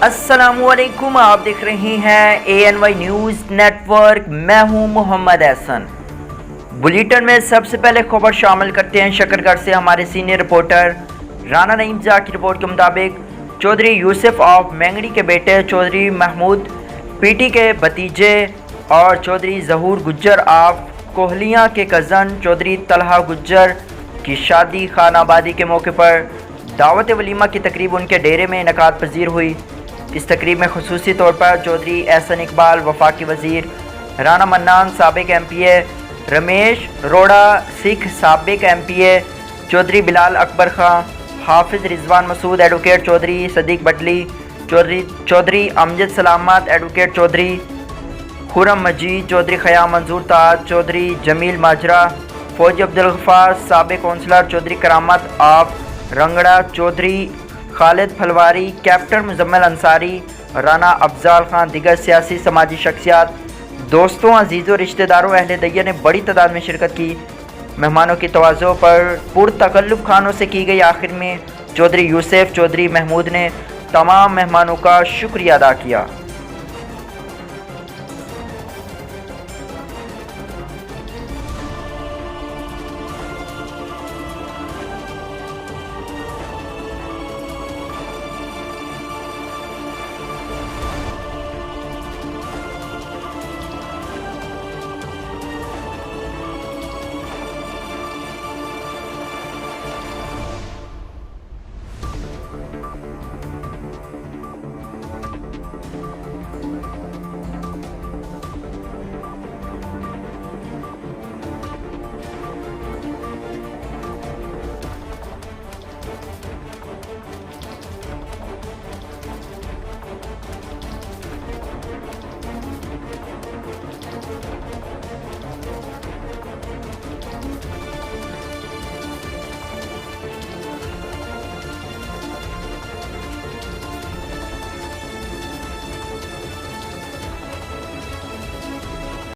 अस्सलामुअलैकुम, आप देख रहे हैं ANY न्यूज़ नेटवर्क। मैं हूं मोहम्मद एहसन। बुलेटिन में सबसे पहले खबर शामिल करते हैं शकरगढ़ से हमारे सीनियर रिपोर्टर राना नईम जा की रिपोर्ट के मुताबिक चौधरी यूसुफ ऑफ मेंगड़ी के बेटे चौधरी महमूद पीटी के भतीजे और चौधरी जहूर गुज्जर ऑफ कोहलियाँ के कज़न चौधरी तलहा गुज्जर की शादी खानाबादी के मौके पर दावत वलीमा की तकरीब उनके डेरे में इनकाद पजीर हुई। इस तकरीब में खुसूसी तौर पर चौधरी एहसन इकबाल, वफाकी वज़ीर राना मन्नान, साबिक MPA रमेश रोड़ा सिख, साबिक MPA चौधरी बिलाल अकबर खां, हाफिज़ रिजवान मसूद, एडवोकेट चौधरी सदीक बटली, चौधरी अमजद सलामत, एडवोकेट चौधरी खुरम मजीद, चौधरी ख़याम मंजूर ताज, चौधरी जमील माजरा, फौजी अब्दुल गफ़ार, साबिक councillor Chaudhary Karamat of Rangra, Chaudhary Khalid Phalwari, captain Muzammil Ansari, Rana Afzal Khan, दिगर सियासी समाजी शख्सियात, दोस्तों, अजीज़ों, रिश्तेदारों, अहले दैया ने बड़ी तादाद में शिरकत की। मेहमानों की तवाज़ो पर पुरतकल्लुफ़ खानों से की गई। आखिर में चौधरी यूसुफ चौधरी महमूद ने तमाम मेहमानों का शुक्रिया अदा किया।